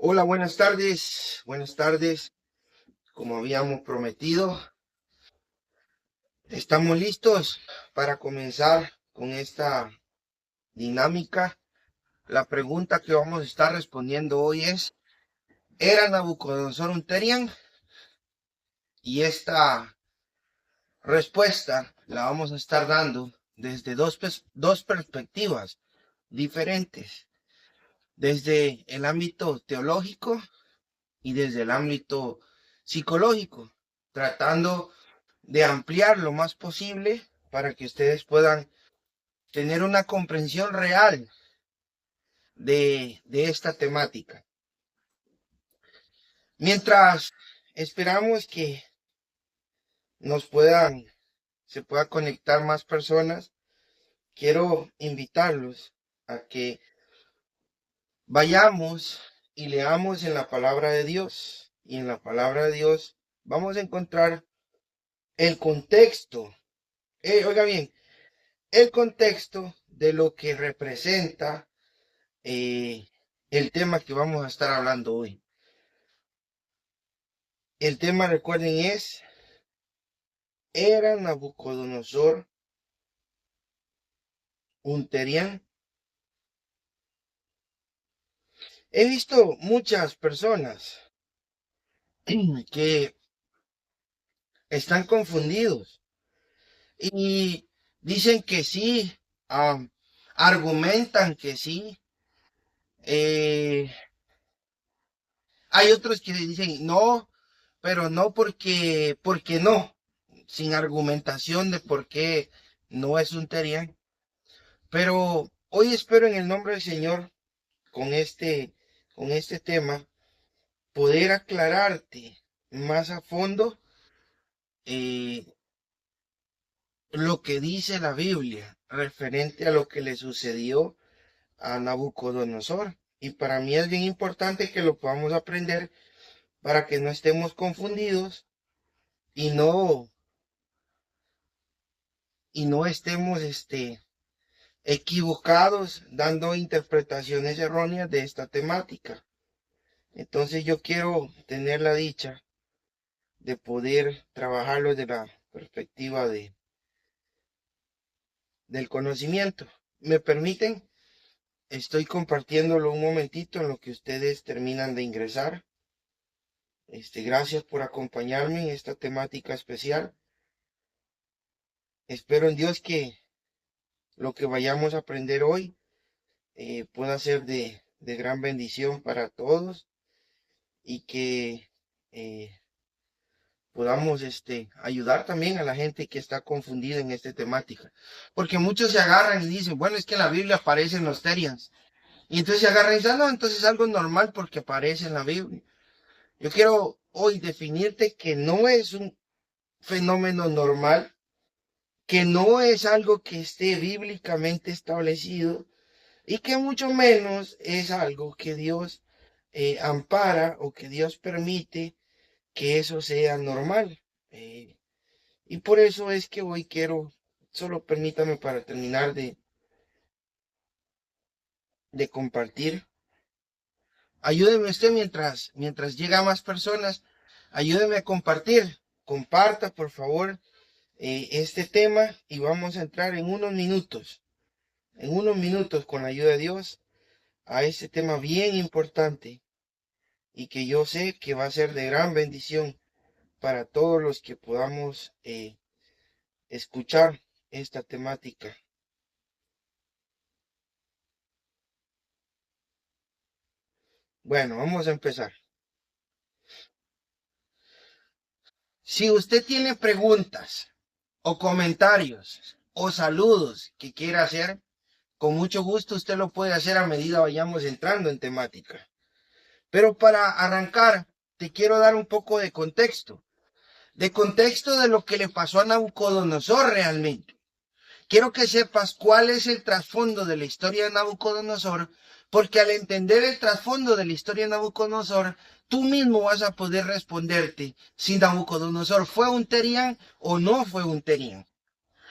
Hola, buenas tardes. Buenas tardes. Como habíamos prometido, estamos listos para comenzar con esta dinámica. La pregunta que vamos a estar respondiendo hoy es, ¿era Nabucodonosor un Terian? Y esta respuesta la vamos a estar dando desde dos perspectivas diferentes, desde el ámbito teológico y desde el ámbito psicológico, tratando de ampliar lo más posible para que ustedes puedan tener una comprensión real de esta temática. Mientras esperamos que nos se pueda conectar más personas, quiero invitarlos a que vayamos y leamos en la palabra de Dios. Y en la palabra de Dios vamos a encontrar el contexto. Oiga bien, el contexto de lo que representa el tema que vamos a estar hablando hoy. El tema, recuerden, ¿era Nabucodonosor un Terián? He visto muchas personas que están confundidos y dicen que sí, argumentan que sí. eh, Hay otros que dicen no, pero no porque no, sin argumentación de por qué no es un Terián. Pero hoy espero en el nombre del Señor, con con este tema, poder aclararte más a fondo eh, lo que dice la Biblia referente a lo que le sucedió a Nabucodonosor. Y para mí es bien importante que lo podamos aprender para que no estemos confundidos y no estemos equivocados dando interpretaciones erróneas de esta temática. Entonces yo quiero tener la dicha de poder trabajarlo desde la perspectiva del conocimiento. ¿Me permiten? Estoy compartiéndolo un momentito en lo que ustedes terminan de ingresar. Gracias por acompañarme en esta temática especial. Espero en Dios que lo que vayamos a aprender hoy pueda ser de gran bendición para todos y que eh, podamos ayudar también a la gente que está confundida en esta temática. Porque muchos se agarran y dicen, bueno, es que en la Biblia aparecen los Terians. Y entonces se agarran y dicen, no, entonces es algo normal porque aparece en la Biblia. Yo quiero hoy definirte que no es un fenómeno normal, que no es algo que esté bíblicamente establecido y que mucho menos es algo que Dios ampara o que Dios permite que eso sea normal. Y por eso es que hoy quiero, solo permítame para terminar de compartir. Ayúdeme usted mientras llega más personas, ayúdeme a compartir. Comparta, por favor, este tema y vamos a entrar en unos minutos con la ayuda de Dios, a este tema bien importante y que yo sé que va a ser de gran bendición para todos los que podamos escuchar esta temática. Bueno, vamos a empezar. Si usted tiene preguntas o comentarios o saludos que quiera hacer, con mucho gusto usted lo puede hacer a medida vayamos entrando en temática. Pero para arrancar, te quiero dar un poco de contexto de lo que le pasó a Nabucodonosor realmente. Quiero que sepas cuál es el trasfondo de la historia de Nabucodonosor, porque al entender el trasfondo de la historia de Nabucodonosor, tú mismo vas a poder responderte si Nabucodonosor fue un Terián o no fue un Terián.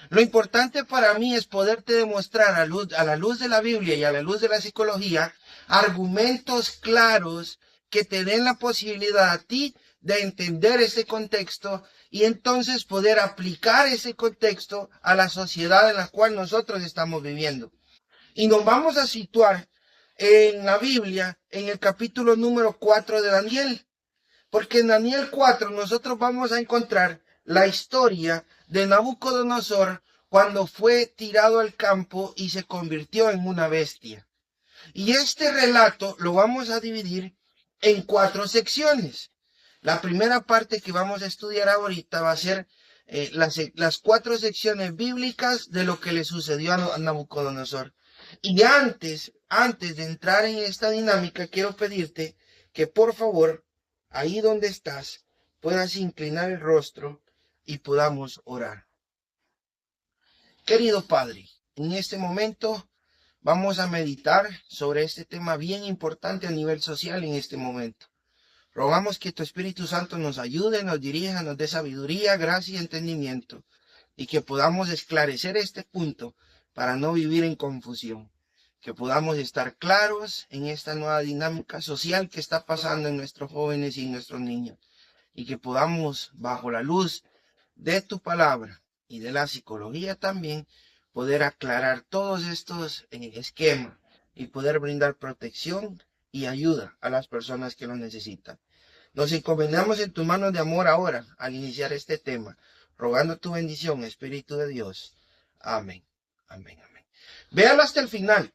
Lo importante para mí es poderte demostrar a la luz de la Biblia y a la luz de la psicología argumentos claros que te den la posibilidad a ti de entender ese contexto y entonces poder aplicar ese contexto a la sociedad en la cual nosotros estamos viviendo. Y nos vamos a situar en la Biblia, en el capítulo número 4 de Daniel. Porque en Daniel 4 nosotros vamos a encontrar la historia de Nabucodonosor cuando fue tirado al campo y se convirtió en una bestia. Y este relato lo vamos a dividir en 4 secciones. La primera parte que vamos a estudiar ahorita va a ser las 4 secciones bíblicas de lo que le sucedió a Nabucodonosor. Y antes de entrar en esta dinámica, quiero pedirte que por favor, ahí donde estás, puedas inclinar el rostro y podamos orar. Querido Padre, en este momento vamos a meditar sobre este tema bien importante a nivel social en este momento. Rogamos que tu Espíritu Santo nos ayude, nos dirija, nos dé sabiduría, gracia y entendimiento, y que podamos esclarecer este punto para no vivir en confusión. Que podamos estar claros en esta nueva dinámica social que está pasando en nuestros jóvenes y en nuestros niños. Y que podamos, bajo la luz de tu palabra y de la psicología también, poder aclarar todos estos esquemas y poder brindar protección y ayuda a las personas que lo necesitan. Nos encomendamos en tus manos de amor ahora al iniciar este tema, rogando tu bendición, Espíritu de Dios. Amén. Amén, amén. Véalo hasta el final.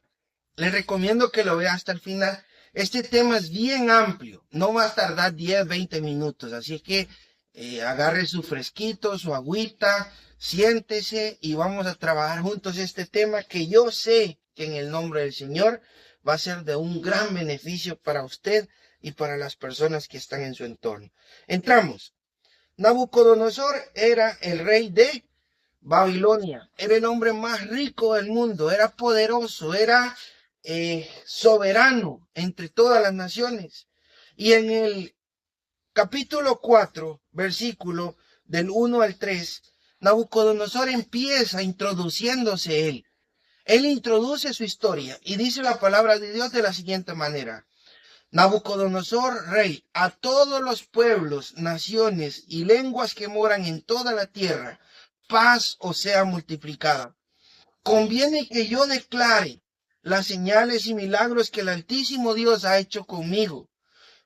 Les recomiendo que lo vea hasta el final. Este tema es bien amplio. No va a tardar 10, 20 minutos. Así que agarre su fresquito, su agüita, siéntese y vamos a trabajar juntos este tema que yo sé que en el nombre del Señor va a ser de un gran beneficio para usted y para las personas que están en su entorno. Entramos. Nabucodonosor era el rey de Babilonia. Era el hombre más rico del mundo. Era poderoso. Era soberano entre todas las naciones. Y en el capítulo 4, versículo del 1 al 3, Nabucodonosor empieza introduciéndose él. Él introduce su historia y dice la palabra de Dios de la siguiente manera. Nabucodonosor, rey, a todos los pueblos, naciones y lenguas que moran en toda la tierra, paz os sea multiplicada. Conviene que yo declare las señales y milagros que el Altísimo Dios ha hecho conmigo.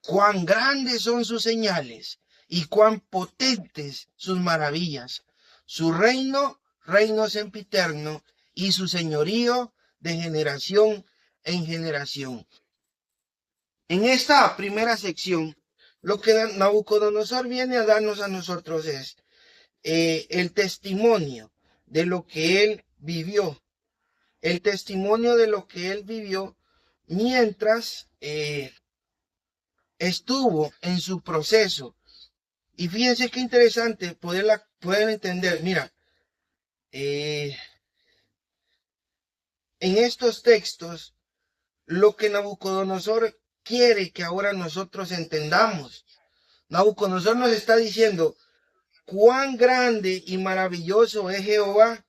Cuán grandes son sus señales y cuán potentes sus maravillas. Su reino, reino sempiterno, y su señorío de generación en generación. En esta primera sección, lo que Nabucodonosor viene a darnos a nosotros es el testimonio de lo que él vivió. El testimonio de lo que él vivió mientras estuvo en su proceso. Y fíjense qué interesante poder entender. Mira, en estos textos, lo que Nabucodonosor quiere que ahora nosotros entendamos. Nabucodonosor nos está diciendo cuán grande y maravilloso es Jehová,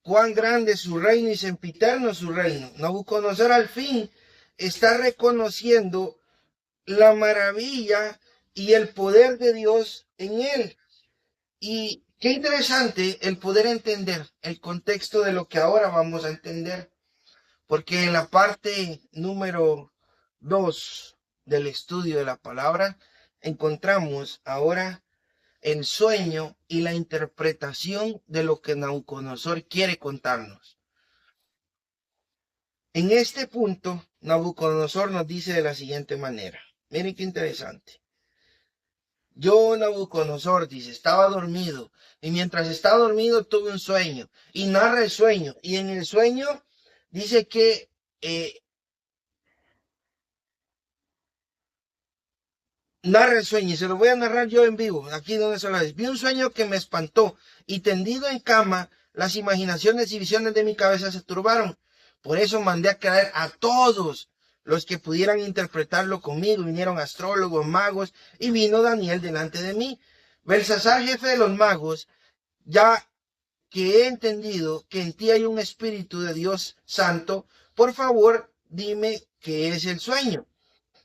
cuán grande es su reino y sempiterno su reino. Nabucodonosor al fin está reconociendo la maravilla y el poder de Dios en él. Y qué interesante el poder entender el contexto de lo que ahora vamos a entender. Porque en la parte número 2 del estudio de la palabra encontramos ahora el sueño y la interpretación de lo que Nabucodonosor quiere contarnos. En este punto, Nabucodonosor nos dice de la siguiente manera. Miren qué interesante. Yo, Nabucodonosor, dice, estaba dormido, y mientras estaba dormido tuve un sueño, y narra el sueño, y en el sueño dice que narra el sueño, y se lo voy a narrar yo en vivo, aquí donde se lo ves. Vi un sueño que me espantó, y tendido en cama, las imaginaciones y visiones de mi cabeza se turbaron. Por eso mandé a traer a todos los que pudieran interpretarlo conmigo. Vinieron astrólogos, magos, y vino Daniel delante de mí. Belsasar, jefe de los magos, ya que he entendido que en ti hay un espíritu de Dios santo, por favor, dime qué es el sueño.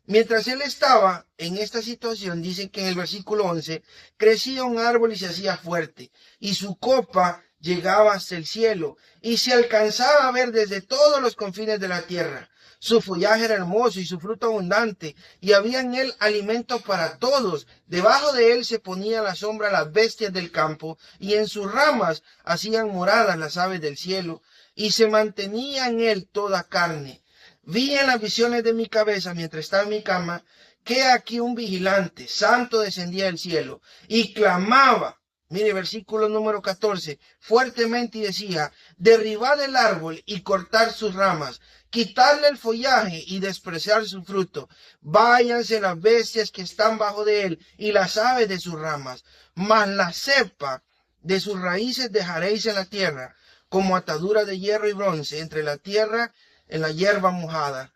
Mientras él estaba en esta situación, dicen que en el versículo 11, crecía un árbol y se hacía fuerte, y su copa llegaba hasta el cielo, y se alcanzaba a ver desde todos los confines de la tierra. Su follaje era hermoso y su fruto abundante, y había en él alimento para todos. Debajo de él se ponía la sombra las bestias del campo, y en sus ramas hacían moradas las aves del cielo, y se mantenía en él toda carne. Vi en las visiones de mi cabeza, mientras estaba en mi cama, que aquí un vigilante santo descendía del cielo y clamaba, mire versículo número 14, fuertemente y decía, derribad el árbol y cortar sus ramas, quitarle el follaje y despreciar su fruto. Váyanse las bestias que están bajo de él y las aves de sus ramas, mas la cepa de sus raíces dejaréis en la tierra, como atadura de hierro y bronce entre la tierra en la hierba mojada,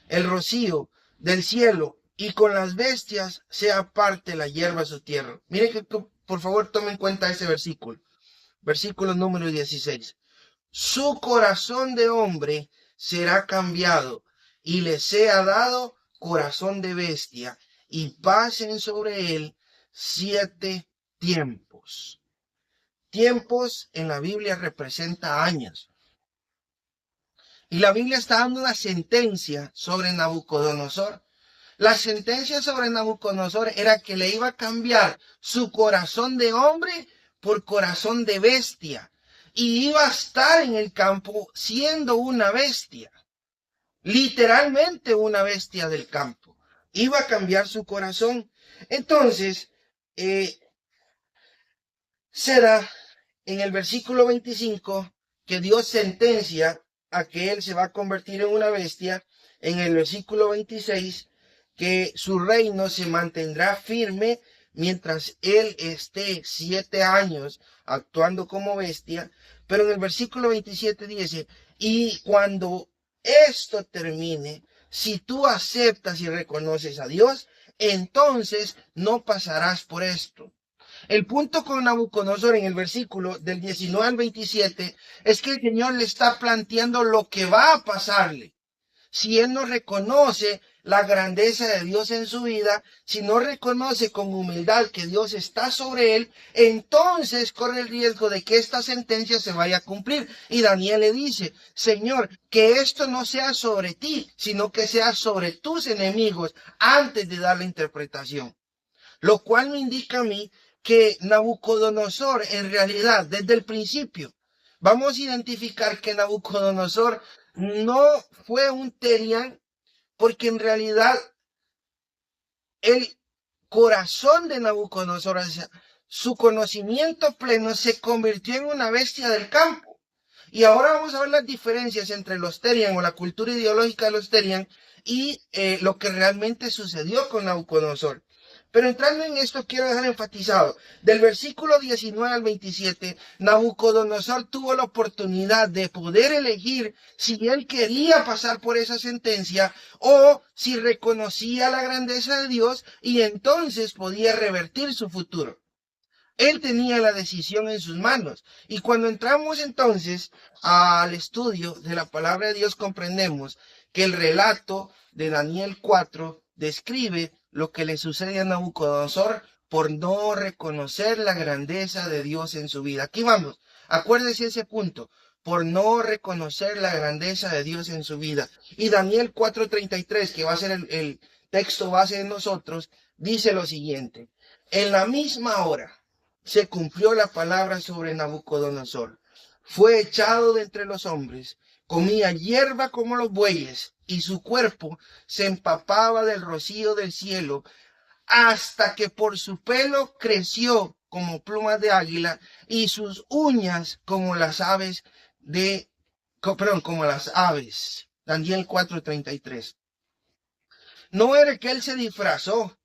el rocío del cielo, y con las bestias sea parte la hierba de su tierra. Miren que por favor tomen en cuenta ese versículo. Versículo número 16. Su corazón de hombre será cambiado, y le sea dado corazón de bestia, y pasen sobre él 7 tiempos. Tiempos en la Biblia representa años. Y la Biblia está dando una sentencia sobre Nabucodonosor. La sentencia sobre Nabucodonosor era que le iba a cambiar su corazón de hombre por corazón de bestia. Y iba a estar en el campo siendo una bestia. Literalmente una bestia del campo. Iba a cambiar su corazón. Entonces, se da en el versículo 25 que Dios sentencia a que él se va a convertir en una bestia. En el versículo 26 que su reino se mantendrá firme mientras él esté 7 años actuando como bestia. Pero en el versículo 27 dice, y cuando esto termine, si tú aceptas y reconoces a Dios, entonces no pasarás por esto. El punto con Nabucodonosor en el versículo del 19 al 27 es que el Señor le está planteando lo que va a pasarle. Si él no reconoce la grandeza de Dios en su vida, si no reconoce con humildad que Dios está sobre él, entonces corre el riesgo de que esta sentencia se vaya a cumplir. Y Daniel le dice, Señor, que esto no sea sobre ti, sino que sea sobre tus enemigos antes de dar la interpretación. Lo cual me indica a mí que Nabucodonosor en realidad desde el principio vamos a identificar que Nabucodonosor no fue un Terián, porque en realidad el corazón de Nabucodonosor, o sea, su conocimiento pleno se convirtió en una bestia del campo. Y ahora vamos a ver las diferencias entre los Terián o la cultura ideológica de los Terián y lo que realmente sucedió con Nabucodonosor. Pero entrando en esto, quiero dejar enfatizado, del versículo 19 al 27, Nabucodonosor tuvo la oportunidad de poder elegir si él quería pasar por esa sentencia o si reconocía la grandeza de Dios y entonces podía revertir su futuro. Él tenía la decisión en sus manos. Y cuando entramos entonces al estudio de la palabra de Dios, comprendemos que el relato de Daniel 4 describe lo que le sucede a Nabucodonosor por no reconocer la grandeza de Dios en su vida. Aquí vamos, acuérdese ese punto, por no reconocer la grandeza de Dios en su vida. Y Daniel 4:33, que va a ser el texto base de nosotros, dice lo siguiente, en la misma hora se cumplió la palabra sobre Nabucodonosor. Fue echado de entre los hombres, comía hierba como los bueyes, y su cuerpo se empapaba del rocío del cielo, hasta que por su pelo creció como plumas de águila, y sus uñas como las aves como las aves. Daniel 4:33. No era que él se disfrazó,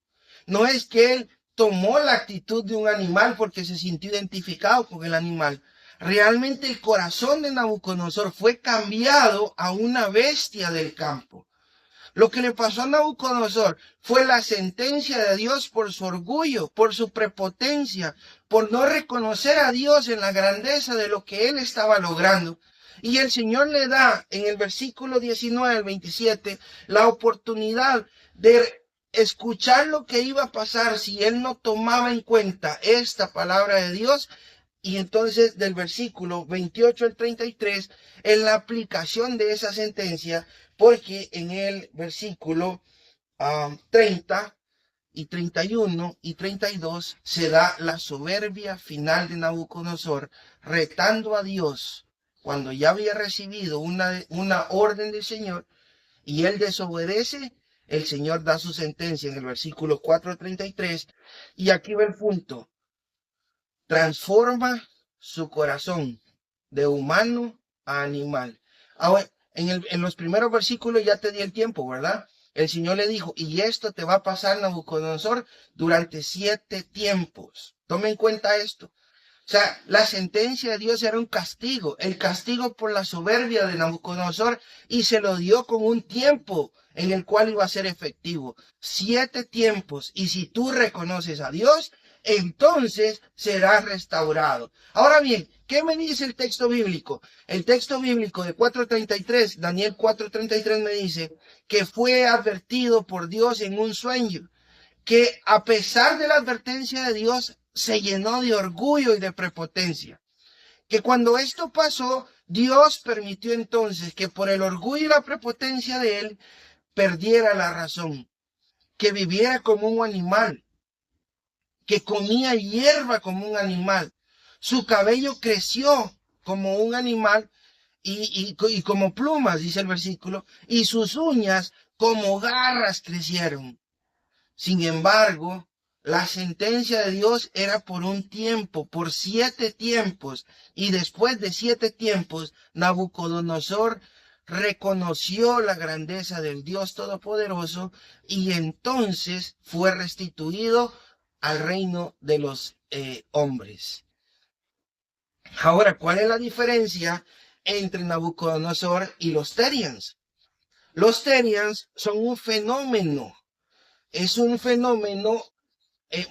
no es que él tomó la actitud de un animal porque se sintió identificado con el animal. Realmente el corazón de Nabucodonosor fue cambiado a una bestia del campo. Lo que le pasó a Nabucodonosor fue la sentencia de Dios por su orgullo, por su prepotencia, por no reconocer a Dios en la grandeza de lo que él estaba logrando. Y el Señor le da en el versículo 19 al 27 la oportunidad de escuchar lo que iba a pasar si él no tomaba en cuenta esta palabra de Dios. Y entonces del versículo 28 al 33, en la aplicación de esa sentencia, porque en el versículo 30 y 31 y 32 se da la soberbia final de Nabucodonosor, retando a Dios cuando ya había recibido una orden del Señor, y él desobedece. El Señor da su sentencia en el versículo 4 al 33, y aquí va el punto: transforma su corazón de humano a animal. Ahora, en los primeros versículos ya te di el tiempo, ¿verdad? El Señor le dijo, y esto te va a pasar, Nabucodonosor, durante 7 tiempos. Tome en cuenta esto. O sea, la sentencia de Dios era un castigo, el castigo por la soberbia de Nabucodonosor, y se lo dio con un tiempo en el cual iba a ser efectivo. 7 tiempos, y si tú reconoces a Dios, entonces serás restaurado. Ahora bien, ¿qué me dice el texto bíblico? El texto bíblico de 4:33, Daniel 4:33 me dice que fue advertido por Dios en un sueño, que a pesar de la advertencia de Dios, se llenó de orgullo y de prepotencia. Que cuando esto pasó, Dios permitió entonces que por el orgullo y la prepotencia de él, perdiera la razón, que viviera como un animal, que comía hierba como un animal. Su cabello creció como un animal y como plumas, dice el versículo, y sus uñas como garras crecieron. Sin embargo, la sentencia de Dios era por un tiempo, por 7 tiempos, y después de 7 tiempos, Nabucodonosor reconoció la grandeza del Dios Todopoderoso, y entonces fue restituido al reino de los hombres. Ahora, ¿cuál es la diferencia entre Nabucodonosor y los Terians? Los Terians son un fenómeno. Es un fenómeno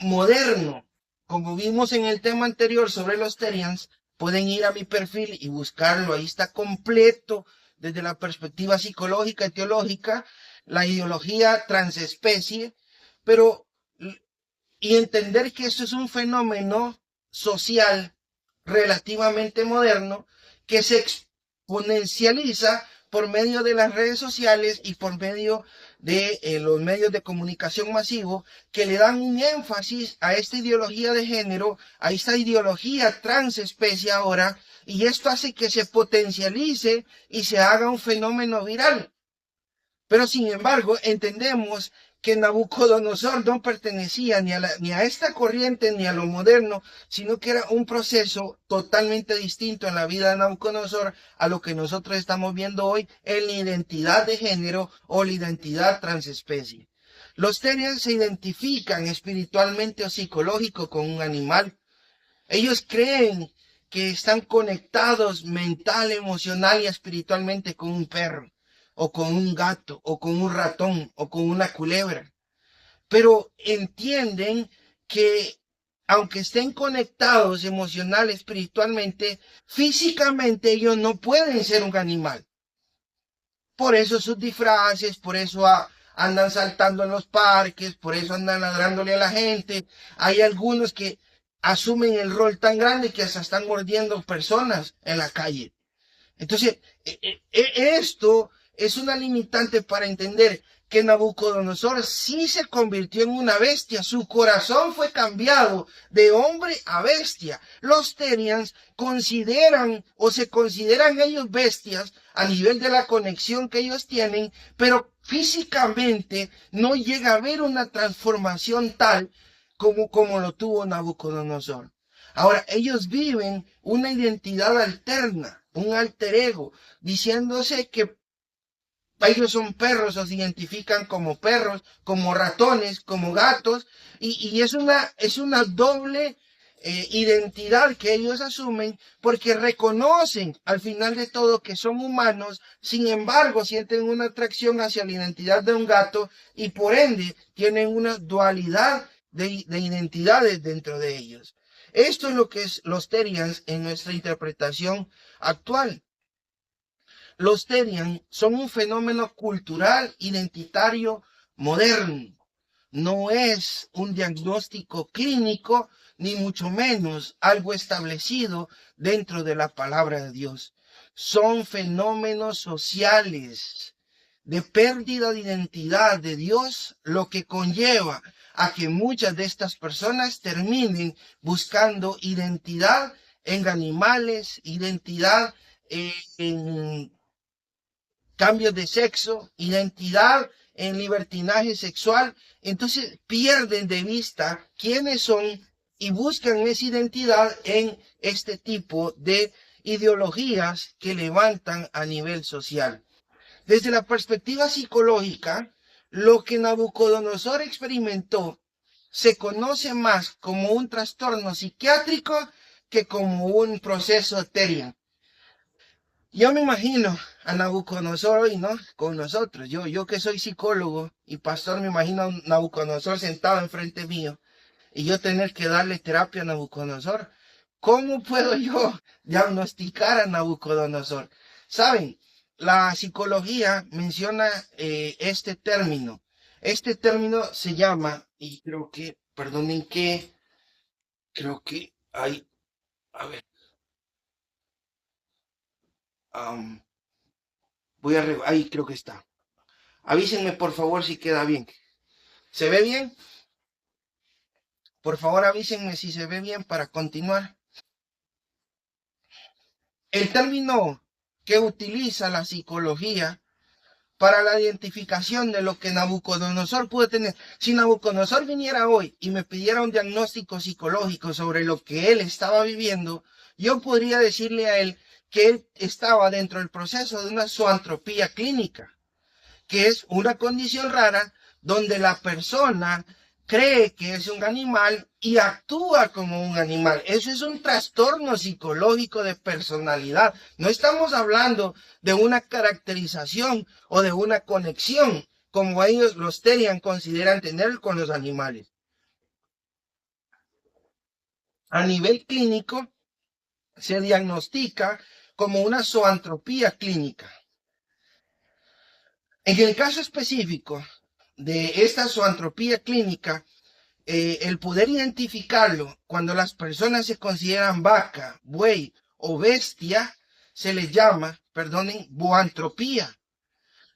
moderno. Como vimos en el tema anterior sobre los Terians, pueden ir a mi perfil y buscarlo. Ahí está completo desde la perspectiva psicológica y teológica, la ideología transespecie, pero y entender que esto es un fenómeno social relativamente moderno que se exponencializa por medio de las redes sociales y por medio de los medios de comunicación masivo, que le dan un énfasis a esta ideología de género, a esta ideología transespecie ahora, y esto hace que se potencialice y se haga un fenómeno viral. Pero sin embargo, entendemos que Nabucodonosor no pertenecía ni a esta corriente ni a lo moderno, sino que era un proceso totalmente distinto en la vida de Nabucodonosor a lo que nosotros estamos viendo hoy en la identidad de género o la identidad transespecie. Los Terians se identifican espiritualmente o psicológico con un animal. Ellos creen que están conectados mental, emocional y espiritualmente con un perro, o con un gato, o con un ratón, o con una culebra. Pero entienden que aunque estén conectados emocional, espiritualmente, físicamente ellos no pueden ser un animal. Por eso sus disfraces, por eso andan saltando en los parques, por eso andan ladrándole a la gente. Hay algunos que asumen el rol tan grande que hasta están mordiendo personas en la calle. Entonces, esto es una limitante para entender que Nabucodonosor sí se convirtió en una bestia. Su corazón fue cambiado de hombre a bestia. Los Terians consideran o se consideran ellos bestias a nivel de la conexión que ellos tienen, pero físicamente no llega a haber una transformación tal como lo tuvo Nabucodonosor. Ahora, ellos viven una identidad alterna, un alter ego, diciéndose que ellos son perros, o se identifican como perros, como ratones, como gatos, y es una doble identidad que ellos asumen, porque reconocen al final de todo que son humanos. Sin embargo sienten una atracción hacia la identidad de un gato, y por ende tienen una dualidad de identidades dentro de ellos. Esto es lo que es los Terians en nuestra interpretación actual. los Terian son un fenómeno cultural identitario moderno. No es un diagnóstico clínico, ni mucho menos algo establecido dentro de la palabra de Dios. Son fenómenos sociales de pérdida de identidad de Dios, lo que conlleva a que muchas de estas personas terminen buscando identidad en animales, identidad en cambios de sexo, identidad en libertinaje sexual. Entonces pierden de vista quiénes son y buscan esa identidad en este tipo de ideologías que levantan a nivel social. Desde la perspectiva psicológica, lo que Nabucodonosor experimentó se conoce más como un trastorno psiquiátrico que como un proceso Terian. Yo me imagino a Nabucodonosor hoy, ¿no? Con nosotros. Yo que soy psicólogo y pastor, me imagino a Nabucodonosor sentado enfrente mío y yo tener que darle terapia a Nabucodonosor. ¿Cómo puedo yo diagnosticar a Nabucodonosor? Saben, la psicología menciona este término. Este término se llama, y creo que, perdonen que, creo que hay, a ver, ahí creo que está. Avísenme por favor si queda bien. ¿Se ve bien? Por favor avísenme si se ve bien para continuar. El término que utiliza la psicología para la identificación de lo que Nabucodonosor puede tener. Si Nabucodonosor viniera hoy y me pidiera un diagnóstico psicológico sobre lo que él estaba viviendo, yo podría decirle a él que él estaba dentro del proceso de una zoantropía clínica, que es una condición rara donde la persona cree que es un animal y actúa como un animal. Eso es un trastorno psicológico de personalidad. No estamos hablando de una caracterización o de una conexión como ellos los Terian consideran tener con los animales. A nivel clínico se diagnostica como una zoantropía clínica. En el caso específico de esta zoantropía clínica, el poder identificarlo cuando las personas se consideran vaca, buey o bestia, se les llama, perdonen, boantropía.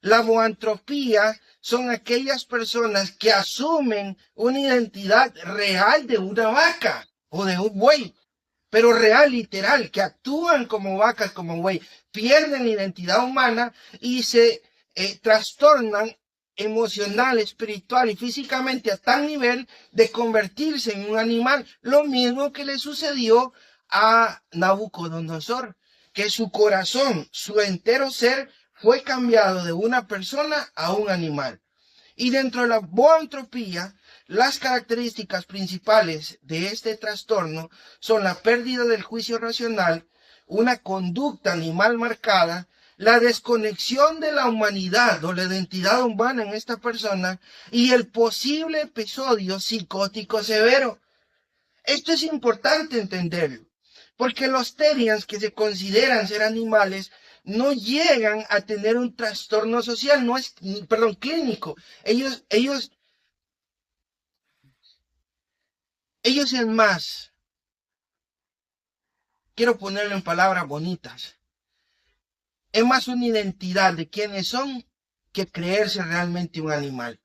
La boantropía son aquellas personas que asumen una identidad real de una vaca o de un buey, pero real, literal, que actúan como vacas, como buey, pierden la identidad humana y se trastornan emocional, espiritual y físicamente a tal nivel de convertirse en un animal. Lo mismo que le sucedió a Nabucodonosor, que su corazón, su entero ser, fue cambiado de una persona a un animal. Y dentro de la boantropía, las características principales de este trastorno son la pérdida del juicio racional, una conducta animal marcada, la desconexión de la humanidad o la identidad humana en esta persona y el posible episodio psicótico severo. Esto es importante entenderlo, porque los Terians que se consideran ser animales no llegan a tener un trastorno social, no es, perdón, clínico. Ellos es más, quiero ponerlo en palabras bonitas, es más una identidad de quiénes son que creerse realmente un animal.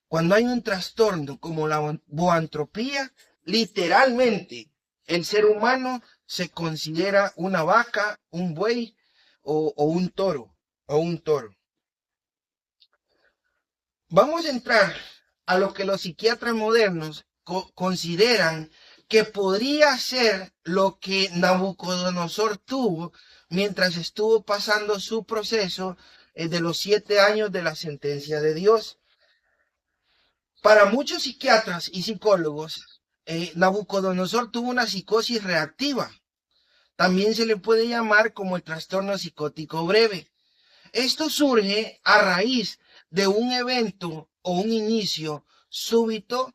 Cuando hay un trastorno como la boantropía, literalmente el ser humano se considera una vaca, un buey o un toro, Vamos a entrar a lo que los psiquiatras modernos consideran que podría ser lo que Nabucodonosor tuvo mientras estuvo pasando su proceso de los 7 años de la sentencia de Dios. Para muchos psiquiatras y psicólogos, Nabucodonosor tuvo una psicosis reactiva. También se le puede llamar como el trastorno psicótico breve. Esto surge a raíz de un evento o un inicio súbito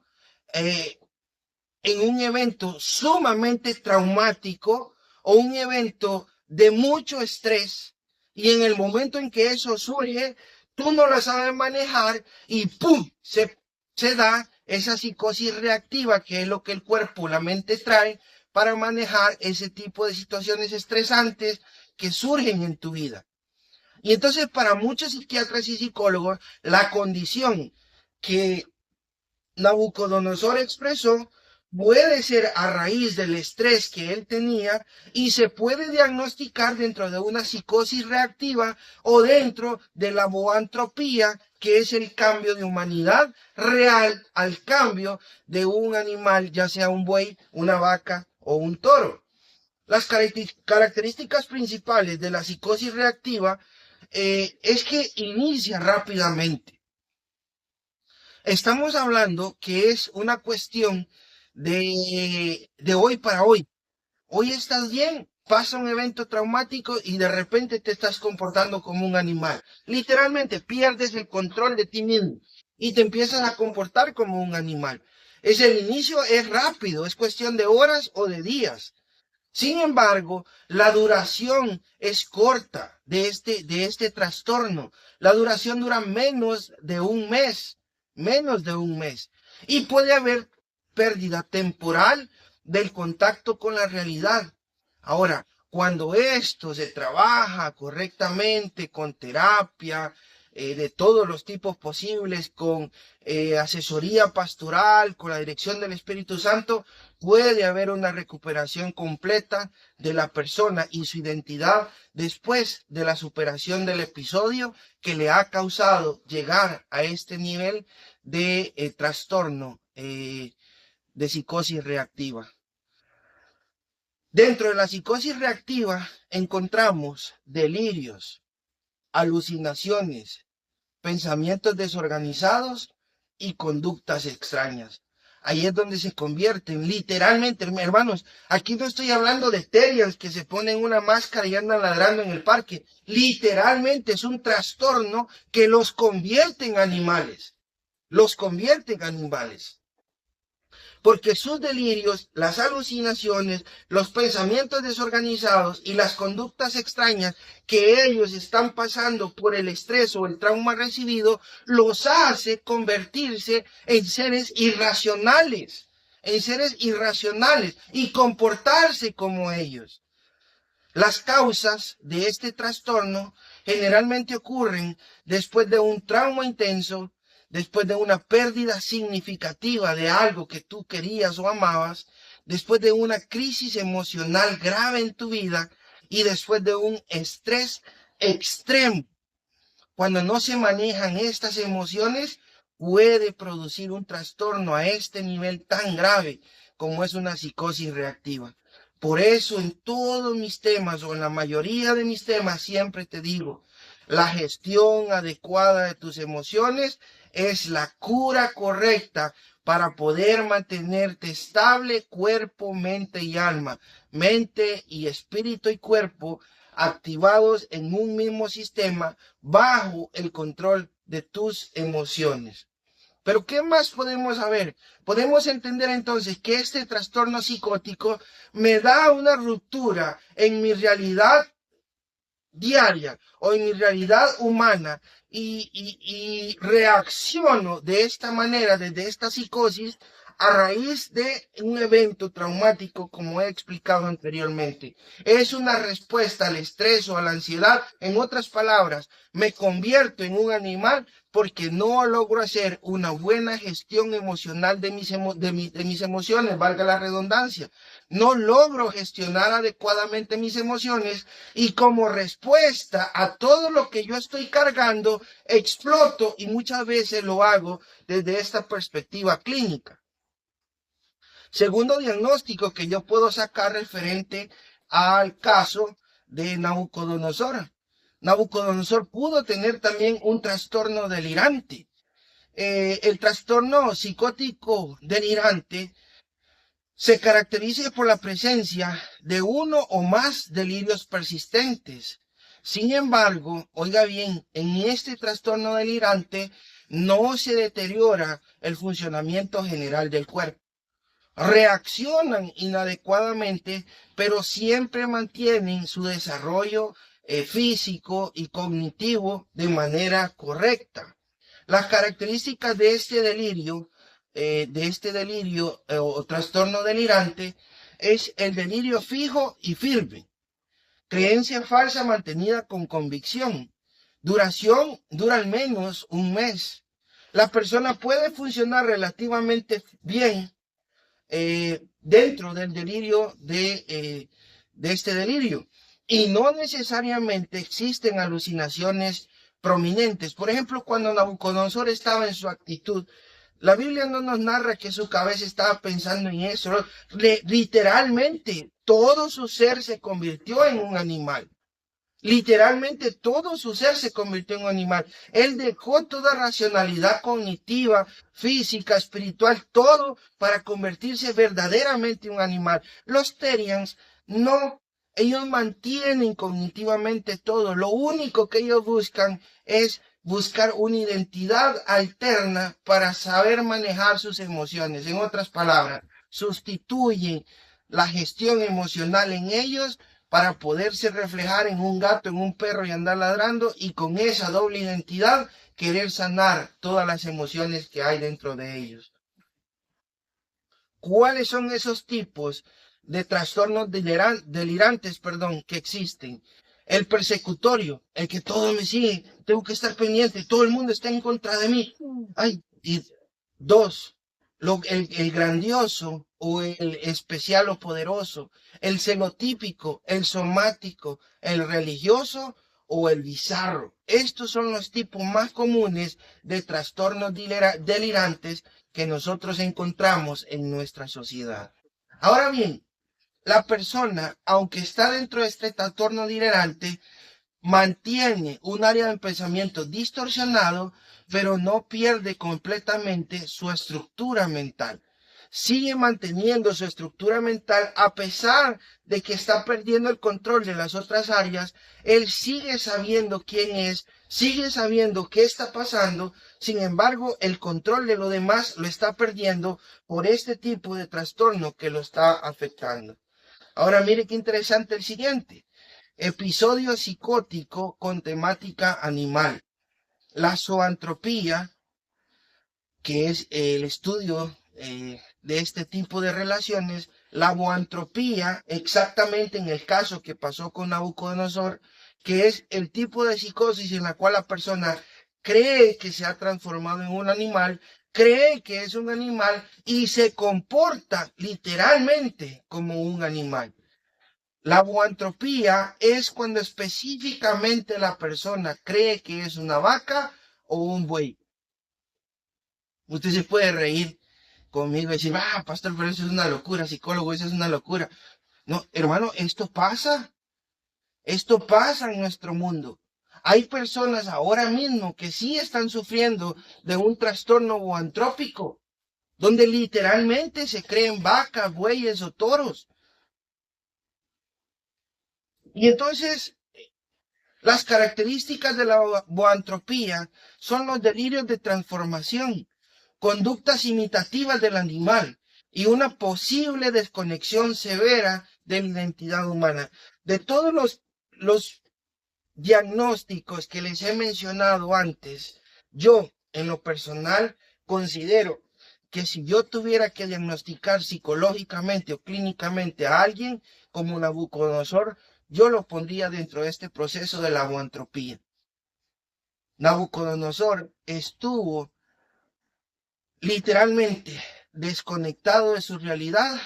en un evento sumamente traumático o un evento de mucho estrés Y en el momento en que eso surge, tú no lo sabes manejar y ¡pum! Se da esa psicosis reactiva, que es lo que el cuerpo, la mente trae para manejar ese tipo de situaciones estresantes que surgen en tu vida. Y entonces para muchos psiquiatras y psicólogos, la condición que Nabucodonosor expresó puede ser a raíz del estrés que él tenía y se puede diagnosticar dentro de una psicosis reactiva o dentro de la boantropía, que es el cambio de humanidad real al cambio de un animal, ya sea un buey, una vaca o un toro. Las características principales de la psicosis reactiva es que inicia rápidamente. Estamos hablando que es una cuestión de hoy para hoy. Hoy estás bien, pasa un evento traumático y de repente te estás comportando como un animal. Literalmente pierdes el control de ti mismo y te empiezas a comportar como un animal. El inicio es rápido, es cuestión de horas o de días. Sin embargo, la duración es corta de este trastorno. La duración dura menos de un mes. Y puede haber pérdida temporal del contacto con la realidad. Ahora, cuando esto se trabaja correctamente con terapia, de todos los tipos posibles, con asesoría pastoral, con la dirección del Espíritu Santo, puede haber una recuperación completa de la persona y su identidad después de la superación del episodio que le ha causado llegar a este nivel de trastorno de psicosis reactiva. Dentro de la psicosis reactiva encontramos delirios, alucinaciones, pensamientos desorganizados y conductas extrañas. Ahí es donde se convierten, literalmente, hermanos. Aquí no estoy hablando de terriers que se ponen una máscara y andan ladrando en el parque. Literalmente es un trastorno que los convierte en animales. Los convierte en animales. Porque sus delirios, las alucinaciones, los pensamientos desorganizados y las conductas extrañas que ellos están pasando por el estrés o el trauma recibido, los hace convertirse en seres irracionales, y comportarse como ellos. Las causas de este trastorno generalmente ocurren después de un trauma intenso, después de una pérdida significativa de algo que tú querías o amabas, después de una crisis emocional grave en tu vida y después de un estrés extremo. Cuando no se manejan estas emociones, puede producir un trastorno a este nivel tan grave como es una psicosis reactiva. Por eso en todos mis temas o en la mayoría de mis temas siempre te digo, la gestión adecuada de tus emociones es la cura correcta para poder mantenerte estable cuerpo, mente y alma, mente y espíritu y cuerpo activados en un mismo sistema bajo el control de tus emociones. Pero ¿qué más podemos saber? Podemos entender entonces que este trastorno psicótico me da una ruptura en mi realidad diaria o en mi realidad humana y reacciono de esta manera, desde esta psicosis, a raíz de un evento traumático, como he explicado anteriormente. Es una respuesta al estrés o a la ansiedad. En otras palabras, me convierto en un animal porque no logro hacer una buena gestión emocional de mis emociones, valga la redundancia. No logro gestionar adecuadamente mis emociones y como respuesta a todo lo que yo estoy cargando, exploto y muchas veces lo hago desde esta perspectiva clínica. Segundo diagnóstico que yo puedo sacar referente al caso de Nabucodonosor. Nabucodonosor pudo tener también un trastorno delirante. El trastorno psicótico delirante se caracteriza por la presencia de uno o más delirios persistentes. Sin embargo, oiga bien, en este trastorno delirante no se deteriora el funcionamiento general del cuerpo. Reaccionan inadecuadamente, pero siempre mantienen su desarrollo físico y cognitivo de manera correcta. Las características de este delirio, o trastorno delirante, es el delirio fijo y firme, creencia falsa mantenida con convicción, duración dura al menos un mes. La persona puede funcionar relativamente bien dentro del delirio de este delirio. Y no necesariamente existen alucinaciones prominentes. Por ejemplo, cuando Nabucodonosor estaba en su actitud, la Biblia no nos narra que su cabeza estaba pensando en eso. Literalmente, todo su ser se convirtió en un animal. Literalmente todo su ser se convirtió en un animal. Él dejó toda racionalidad cognitiva, física, espiritual, todo para convertirse verdaderamente en un animal. Los Therians no, ellos mantienen cognitivamente todo. Lo único que ellos buscan es buscar una identidad alterna para saber manejar sus emociones. En otras palabras, sustituyen la gestión emocional en ellos para poderse reflejar en un gato, en un perro y andar ladrando, y con esa doble identidad querer sanar todas las emociones que hay dentro de ellos. ¿Cuáles son esos tipos de trastornos delirantes, que existen? El persecutorio, el que todo me sigue, tengo que estar pendiente, todo el mundo está en contra de mí. Ay, y dos, el grandioso o el especial o poderoso, el celotípico, el somático, el religioso o el bizarro. Estos son los tipos más comunes de trastornos delirantes que nosotros encontramos en nuestra sociedad. Ahora bien, la persona, aunque está dentro de este trastorno delirante, mantiene un área de pensamiento distorsionado, pero no pierde completamente su estructura mental. Sigue manteniendo su estructura mental a pesar de que está perdiendo el control de las otras áreas. Él sigue sabiendo quién es, sigue sabiendo qué está pasando. Sin embargo, el control de lo demás lo está perdiendo por este tipo de trastorno que lo está afectando. Ahora mire qué interesante el siguiente. Episodio psicótico con temática animal. La zoantropía, que es el estudio de este tipo de relaciones. La boantropía, exactamente en el caso que pasó con Nabucodonosor, que es el tipo de psicosis en la cual la persona cree que se ha transformado en un animal, cree que es un animal y se comporta literalmente como un animal. La boantropía es cuando específicamente la persona cree que es una vaca o un buey. Usted se puede reír conmigo y decir, pastor, pero eso es una locura, psicólogo, eso es una locura. No, hermano, esto pasa en nuestro mundo. Hay personas ahora mismo que sí están sufriendo de un trastorno boantrópico, donde literalmente se creen vacas, bueyes o toros. Y entonces, las características de la boantropía son los delirios de transformación, conductas imitativas del animal y una posible desconexión severa de la identidad humana. De todos los diagnósticos que les he mencionado antes, yo en lo personal considero que si yo tuviera que diagnosticar psicológicamente o clínicamente a alguien como Nabucodonosor, yo lo pondría dentro de este proceso de la boantropía. Nabucodonosor estuvo literalmente desconectado de su realidad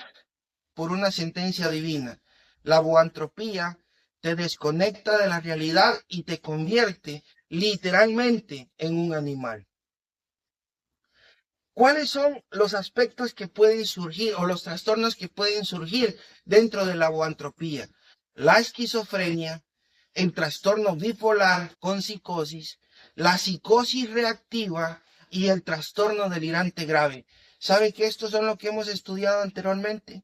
por una sentencia divina. La boantropía te desconecta de la realidad y te convierte literalmente en un animal. ¿Cuáles son los aspectos que pueden surgir o los trastornos que pueden surgir dentro de la boantropía? La esquizofrenia, el trastorno bipolar con psicosis, la psicosis reactiva y el trastorno delirante grave. ¿Sabe que estos son los que hemos estudiado anteriormente?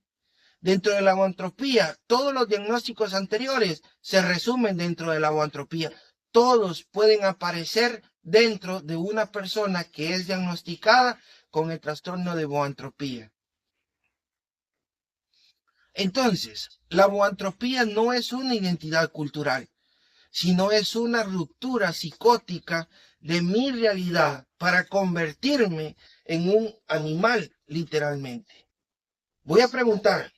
Dentro de la boantropía, todos los diagnósticos anteriores se resumen dentro de la boantropía. Todos pueden aparecer dentro de una persona que es diagnosticada con el trastorno de boantropía. Entonces, la boantropía no es una identidad cultural, sino es una ruptura psicótica de mi realidad para convertirme en un animal, literalmente. Voy a preguntar,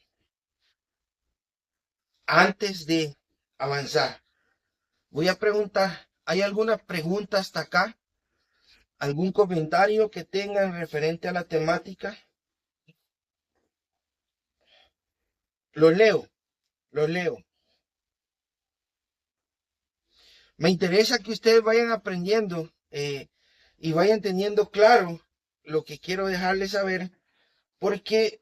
antes de avanzar, voy a preguntar, ¿hay alguna pregunta hasta acá? ¿Algún comentario que tengan referente a la temática? Lo leo, lo leo. Me interesa que ustedes vayan aprendiendo y vayan teniendo claro lo que quiero dejarles saber, porque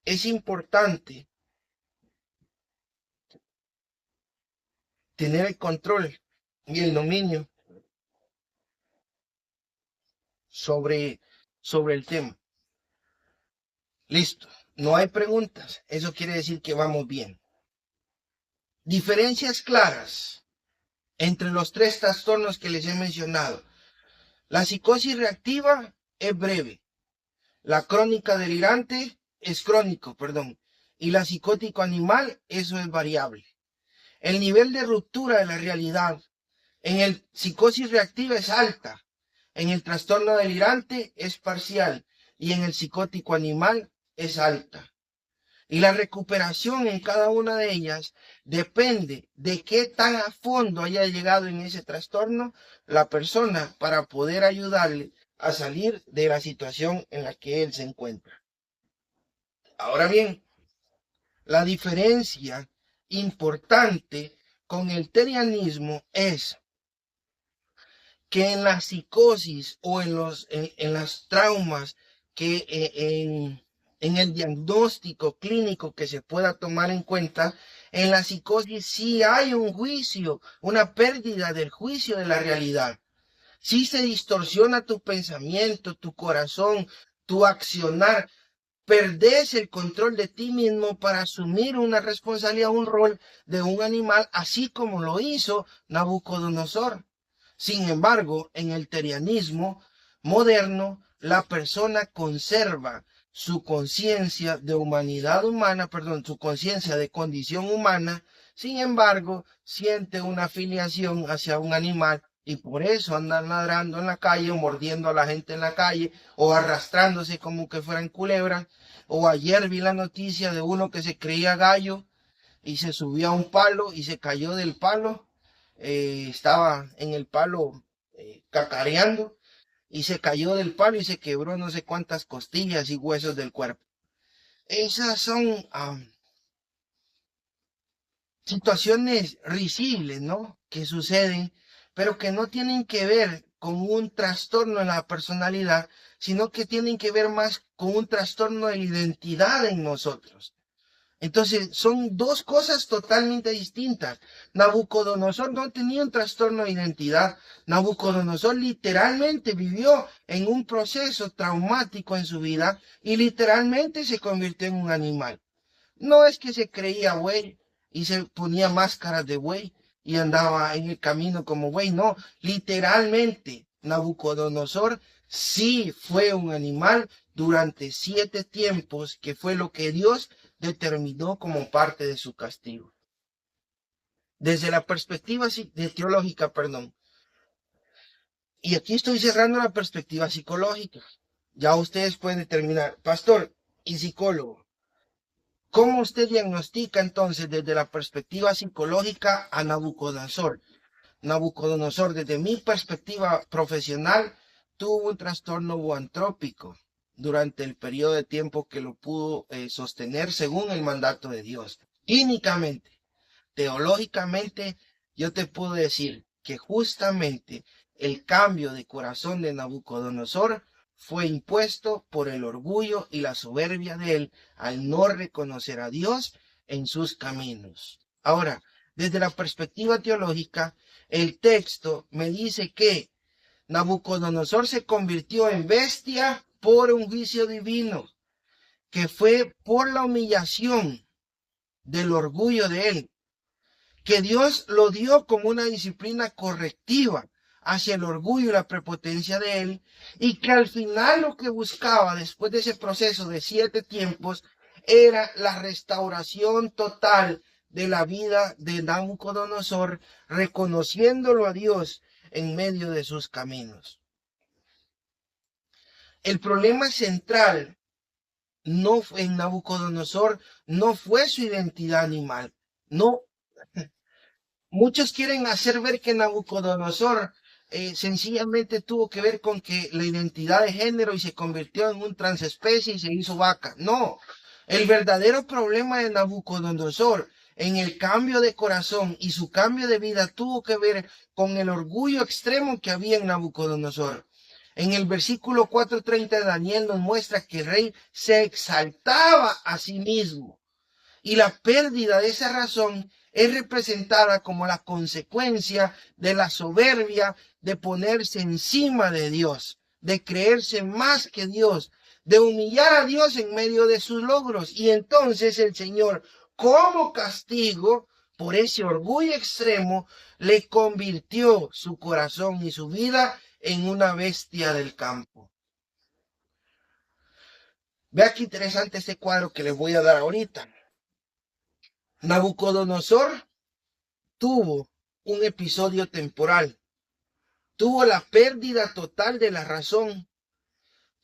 es importante tener el control y el dominio sobre, sobre el tema. Listo, no hay preguntas. Eso quiere decir que vamos bien. Diferencias claras entre los tres trastornos que les he mencionado. La psicosis reactiva es breve. La crónica delirante es crónico, perdón. Y la psicótico animal, eso es variable. El nivel de ruptura de la realidad en el psicosis reactiva es alta. En el trastorno delirante es parcial. Y en el psicótico animal es alta. Y la recuperación en cada una de ellas depende de qué tan a fondo haya llegado en ese trastorno la persona para poder ayudarle a salir de la situación en la que él se encuentra. Ahora bien, la diferencia importante con el terianismo es que en la psicosis o en las traumas que en el diagnóstico clínico que se pueda tomar en cuenta, en la psicosis sí hay un juicio, una pérdida del juicio de la realidad. Sí se distorsiona tu pensamiento, tu corazón, tu accionar. Perdés el control de ti mismo para asumir una responsabilidad, un rol de un animal, así como lo hizo Nabucodonosor. Sin embargo, en el terianismo moderno, la persona conserva su conciencia de humanidad humana, perdón, su conciencia de condición humana, sin embargo, siente una afiliación hacia un animal y por eso andan ladrando en la calle o mordiendo a la gente en la calle o arrastrándose como que fueran culebras. O ayer vi la noticia de uno que se creía gallo y se subió a un palo y se cayó del palo. Estaba en el palo cacareando y se cayó del palo y se quebró no sé cuántas costillas y huesos del cuerpo. Esas son situaciones risibles, ¿no? Que suceden, pero que no tienen que ver con un trastorno en la personalidad, sino que tienen que ver más con un trastorno de la identidad en nosotros. Entonces, son dos cosas totalmente distintas. Nabucodonosor no tenía un trastorno de identidad. Nabucodonosor literalmente vivió en un proceso traumático en su vida y literalmente se convirtió en un animal. No es que se creía güey y se ponía máscaras de güey y andaba en el camino como güey, no, literalmente Nabucodonosor sí fue un animal durante 7 tiempos, que fue lo que Dios determinó como parte de su castigo. Desde la perspectiva teológica, perdón. Y aquí estoy cerrando la perspectiva psicológica. Ya ustedes pueden determinar, pastor y psicólogo, ¿cómo usted diagnostica entonces desde la perspectiva psicológica a Nabucodonosor? Nabucodonosor, desde mi perspectiva profesional, tuvo un trastorno boantrópico durante el periodo de tiempo que lo pudo sostener según el mandato de Dios. Clínicamente, teológicamente, yo te puedo decir que justamente el cambio de corazón de Nabucodonosor fue impuesto por el orgullo y la soberbia de él al no reconocer a Dios en sus caminos. Ahora, desde la perspectiva teológica, el texto me dice que Nabucodonosor se convirtió en bestia por un juicio divino, que fue por la humillación del orgullo de él, que Dios lo dio como una disciplina correctiva hacia el orgullo y la prepotencia de él, y que al final lo que buscaba después de ese proceso de 7 tiempos era la restauración total de la vida de Nabucodonosor, reconociéndolo a Dios en medio de sus caminos. El problema central no fue en Nabucodonosor, no fue su identidad animal. No, muchos quieren hacer ver que Nabucodonosor sencillamente tuvo que ver con que la identidad de género y se convirtió en un transespecie y se hizo vaca. No, el verdadero problema de Nabucodonosor en el cambio de corazón y su cambio de vida tuvo que ver con el orgullo extremo que había en Nabucodonosor. En el versículo 4:30 de Daniel nos muestra que el rey se exaltaba a sí mismo. Y la pérdida de esa razón es representada como la consecuencia de la soberbia de ponerse encima de Dios, de creerse más que Dios, de humillar a Dios en medio de sus logros. Y entonces el Señor, como castigo por ese orgullo extremo, le convirtió su corazón y su vida en una bestia del campo. Vea qué interesante este cuadro que les voy a dar ahorita. Nabucodonosor tuvo un episodio temporal, tuvo la pérdida total de la razón,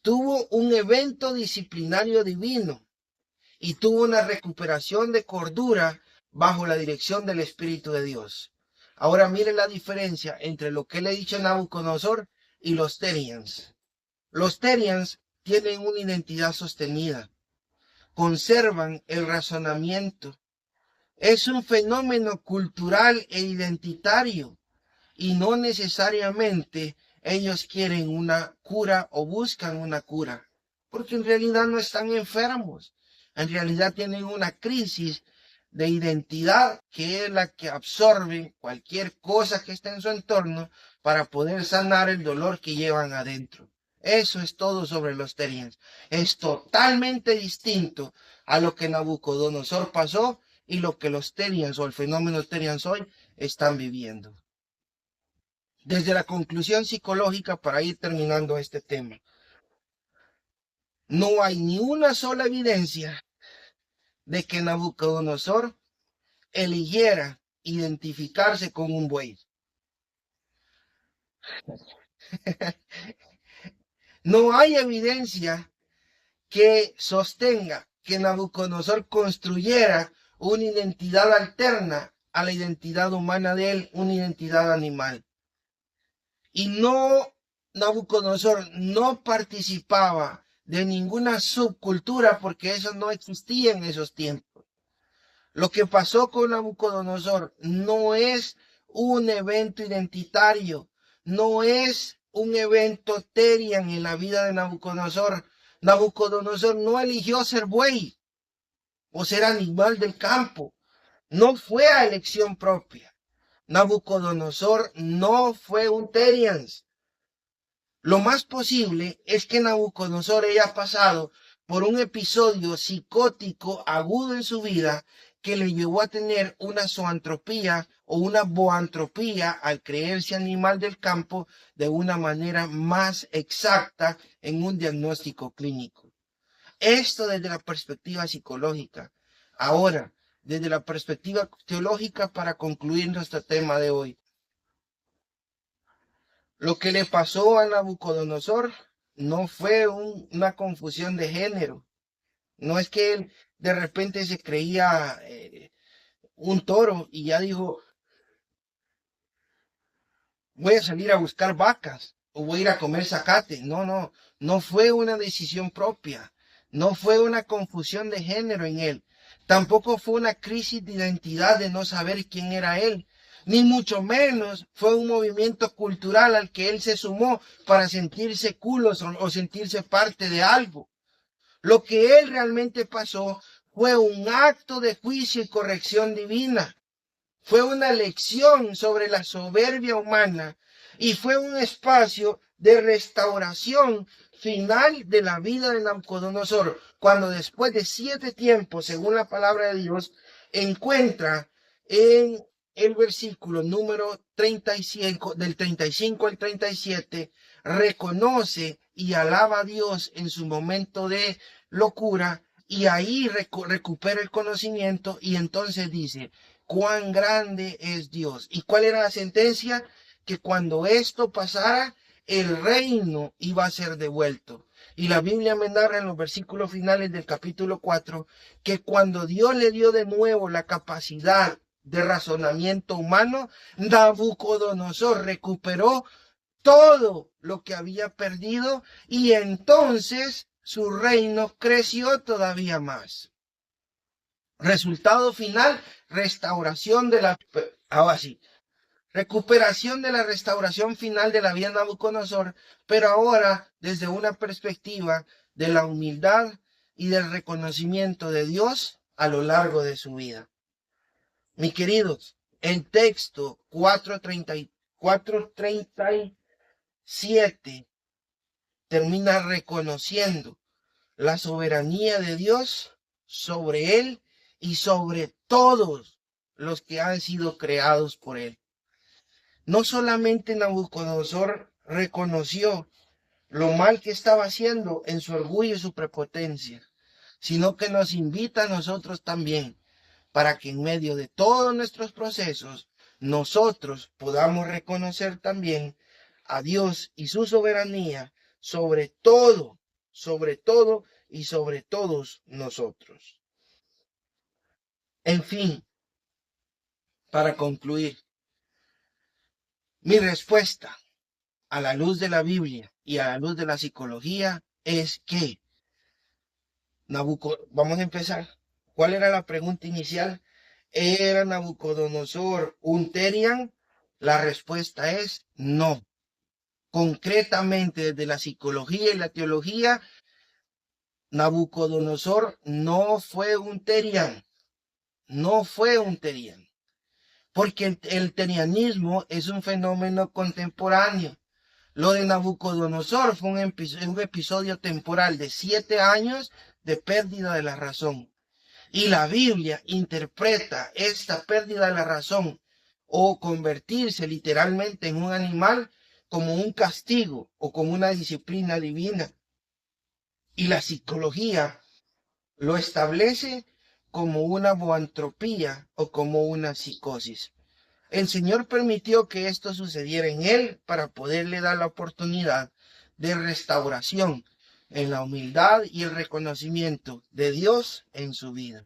tuvo un evento disciplinario divino y tuvo una recuperación de cordura bajo la dirección del Espíritu de Dios. Ahora miren la diferencia entre lo que le he dicho a Nabucodonosor y los Terians. Los Terians tienen una identidad sostenida, conservan el razonamiento. Es un fenómeno cultural e identitario y no necesariamente ellos quieren una cura o buscan una cura, porque en realidad no están enfermos, en realidad tienen una crisis de identidad que es la que absorbe cualquier cosa que esté en su entorno para poder sanar el dolor que llevan adentro. Eso es todo sobre los Terians. Es totalmente distinto a lo que Nabucodonosor pasó y lo que los Terians o el fenómeno Terians hoy están viviendo. Desde la conclusión psicológica, para ir terminando este tema, no hay ni una sola evidencia de que Nabucodonosor eligiera identificarse con un buey. No hay evidencia que sostenga que Nabucodonosor construyera una identidad alterna a la identidad humana de él, una identidad animal. Y no, Nabucodonosor no participaba de ninguna subcultura porque eso no existía en esos tiempos. Lo que pasó con Nabucodonosor no es un evento identitario, no es un evento terian en la vida de Nabucodonosor. Nabucodonosor no eligió ser buey o ser animal del campo, no fue a elección propia. Nabucodonosor no fue un terians. Lo más posible es que Nabucodonosor haya pasado por un episodio psicótico agudo en su vida que le llevó a tener una zoantropía o una boantropía al creerse animal del campo de una manera más exacta en un diagnóstico clínico. Esto desde la perspectiva psicológica. Ahora, desde la perspectiva teológica, para concluir nuestro tema de hoy. Lo que le pasó a Nabucodonosor no fue una confusión de género. No es que él de repente se creía un toro y ya dijo, voy a salir a buscar vacas o voy a ir a comer zacate. No fue una decisión propia. No fue una confusión de género en él. Tampoco fue una crisis de identidad de no saber quién era él. Ni mucho menos fue un movimiento cultural al que él se sumó para sentirse cool o sentirse parte de algo. Lo que él realmente pasó fue un acto de juicio y corrección divina. Fue una lección sobre la soberbia humana y fue un espacio de restauración final de la vida de Nabucodonosor, cuando después de 7 tiempos, según la palabra de Dios, encuentra en el versículo número 35, del 35 al 37, reconoce y alaba a Dios en su momento de locura y ahí recupera el conocimiento y entonces dice, cuán grande es Dios. ¿Y cuál era la sentencia? Que cuando esto pasara, el reino iba a ser devuelto. Y la Biblia me narra en los versículos finales del capítulo 4 que cuando Dios le dio de nuevo la capacidad de razonamiento humano, Nabucodonosor recuperó todo lo que había perdido y entonces su reino creció todavía más. Resultado final, restauración de la... Ahora sí, recuperación de la restauración final de la vida de Nabucodonosor, pero ahora desde una perspectiva de la humildad y del reconocimiento de Dios a lo largo de su vida. Mis queridos, el texto 4:37 termina reconociendo la soberanía de Dios sobre él y sobre todos los que han sido creados por él. No solamente Nabucodonosor reconoció lo mal que estaba haciendo en su orgullo y su prepotencia, sino que nos invita a nosotros también para que en medio de todos nuestros procesos nosotros podamos reconocer también a Dios y su soberanía sobre todo y sobre todos nosotros. En fin, para concluir, mi respuesta a la luz de la Biblia y a la luz de la psicología es que vamos a empezar. ¿Cuál era la pregunta inicial? ¿Era Nabucodonosor un Terian? La respuesta es no. Concretamente, desde la psicología y la teología, Nabucodonosor no fue un Terian. No fue un Terian. Porque el terianismo es un fenómeno contemporáneo. Lo de Nabucodonosor fue un episodio temporal de 7 años de pérdida de la razón. Y la Biblia interpreta esta pérdida de la razón o convertirse literalmente en un animal como un castigo o como una disciplina divina. Y la psicología lo establece como una boantropía o como una psicosis. El Señor permitió que esto sucediera en él para poderle dar la oportunidad de restauración en la humildad y el reconocimiento de Dios en su vida.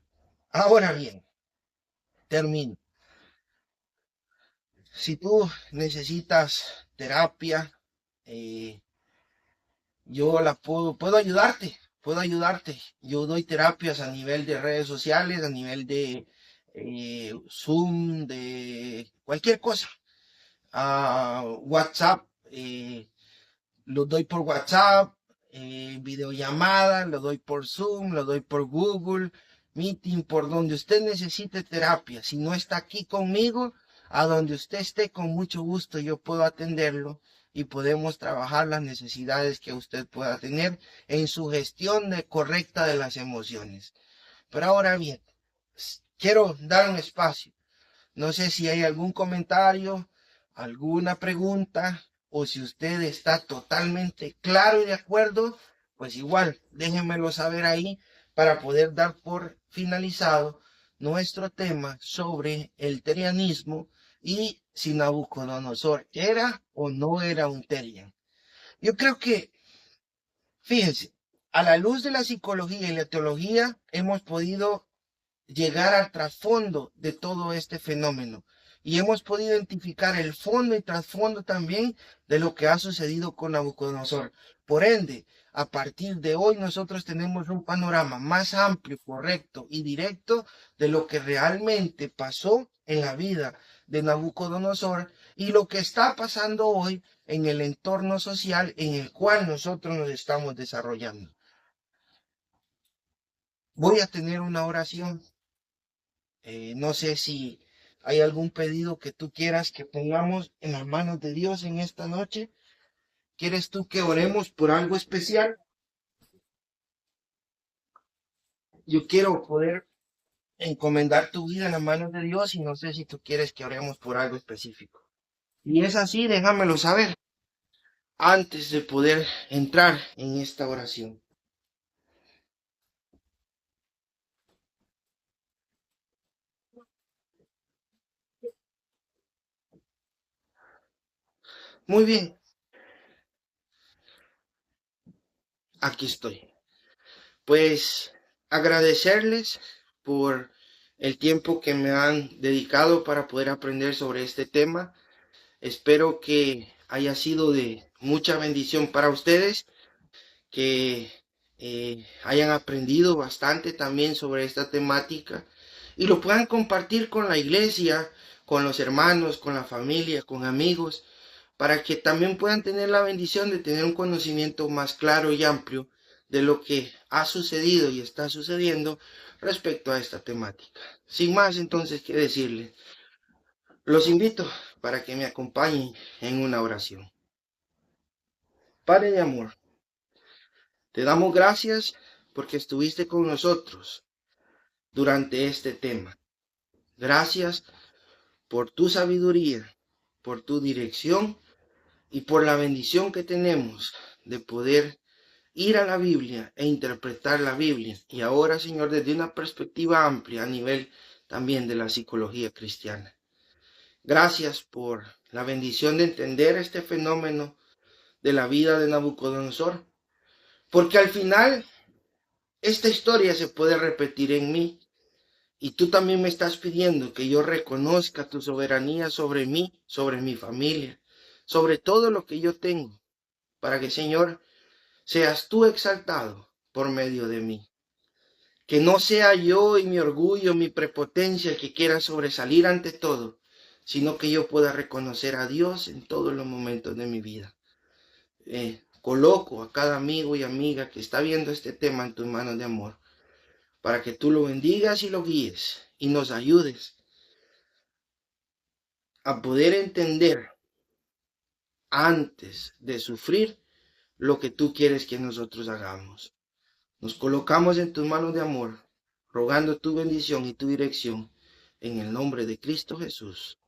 Ahora bien, termino. Si tú necesitas terapia, yo puedo ayudarte. Yo doy terapias a nivel de redes sociales, a nivel de Zoom, de cualquier cosa. WhatsApp, lo doy por WhatsApp, videollamada, lo doy por Zoom, lo doy por Google Meeting, por donde usted necesite terapia. Si no está aquí conmigo, a donde usted esté, con mucho gusto yo puedo atenderlo y podemos trabajar las necesidades que usted pueda tener en su gestión correcta de las emociones. Pero ahora bien, quiero dar un espacio. No sé si hay algún comentario, alguna pregunta, o si usted está totalmente claro y de acuerdo, pues igual, déjenmelo saber ahí para poder dar por finalizado nuestro tema sobre el terianismo y si Nabucodonosor era o no era un terian. Yo creo que, fíjense, a la luz de la psicología y la teología hemos podido llegar al trasfondo de todo este fenómeno y hemos podido identificar el fondo y trasfondo también de lo que ha sucedido con Nabucodonosor. Por ende, a partir de hoy nosotros tenemos un panorama más amplio, correcto y directo de lo que realmente pasó en la vida de Nabucodonosor y lo que está pasando hoy en el entorno social en el cual nosotros nos estamos desarrollando. Voy a tener una oración. No sé si hay algún pedido que tú quieras que pongamos en las manos de Dios en esta noche. ¿Quieres tú que oremos por algo especial? Yo quiero poder encomendar tu vida en las manos de Dios y no sé si tú quieres que oremos por algo específico. Y es así, déjamelo saber antes de poder entrar en esta oración. Muy bien, aquí estoy. Pues agradecerles por el tiempo que me han dedicado para poder aprender sobre este tema. Espero que haya sido de mucha bendición para ustedes, que hayan aprendido bastante también sobre esta temática y lo puedan compartir con la iglesia, con los hermanos, con la familia, con amigos, para que también puedan tener la bendición de tener un conocimiento más claro y amplio de lo que ha sucedido y está sucediendo respecto a esta temática. Sin más entonces que decirles, los invito para que me acompañen en una oración. Padre de amor, te damos gracias porque estuviste con nosotros durante este tema. Gracias por tu sabiduría, por tu dirección y por la bendición que tenemos de poder ir a la Biblia e interpretar la Biblia. Y ahora, Señor, desde una perspectiva amplia a nivel también de la psicología cristiana. Gracias por la bendición de entender este fenómeno de la vida de Nabucodonosor, porque al final esta historia se puede repetir en mí. Y tú también me estás pidiendo que yo reconozca tu soberanía sobre mí, sobre mi familia, sobre todo lo que yo tengo, para que, Señor, seas tú exaltado por medio de mí. Que no sea yo y mi orgullo, mi prepotencia que quiera sobresalir ante todo, sino que yo pueda reconocer a Dios en todos los momentos de mi vida. Coloco a cada amigo y amiga que está viendo este tema en tus manos de amor, para que tú lo bendigas y lo guíes y nos ayudes a poder entender antes de sufrir lo que tú quieres que nosotros hagamos. Nos colocamos en tus manos de amor, rogando tu bendición y tu dirección, en el nombre de Cristo Jesús.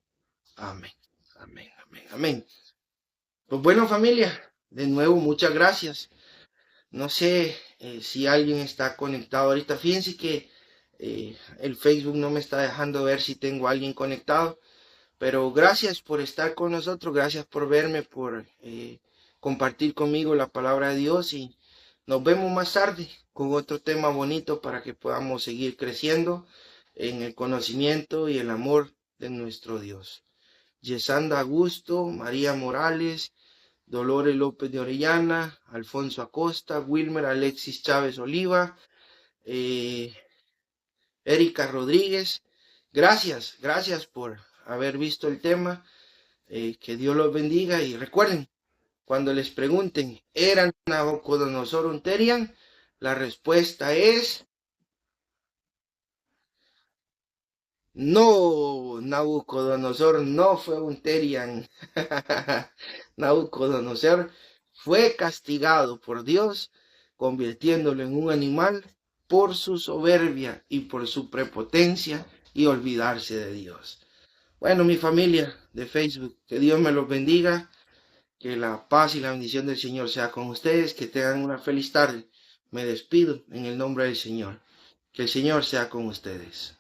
Amén, amén, amén, amén. Pues bueno, familia, de nuevo muchas gracias. No sé si alguien está conectado ahorita. Fíjense que el Facebook no me está dejando ver si tengo a alguien conectado. Pero gracias por estar con nosotros, gracias por verme, por compartir conmigo la palabra de Dios y nos vemos más tarde con otro tema bonito para que podamos seguir creciendo en el conocimiento y el amor de nuestro Dios. Yesanda Augusto, María Morales, Dolores López de Orellana, Alfonso Acosta, Wilmer Alexis Chávez Oliva, eh, Erika Rodríguez. Gracias por haber visto el tema. Que Dios los bendiga y recuerden, cuando les pregunten, ¿era Nabucodonosor un Terian? La respuesta es no, Nabucodonosor no fue un Terian. Nabucodonosor fue castigado por Dios, convirtiéndolo en un animal por su soberbia y por su prepotencia y olvidarse de Dios. Bueno, mi familia de Facebook, que Dios me los bendiga. Que la paz y la bendición del Señor sea con ustedes, que tengan una feliz tarde. Me despido en el nombre del Señor. Que el Señor sea con ustedes.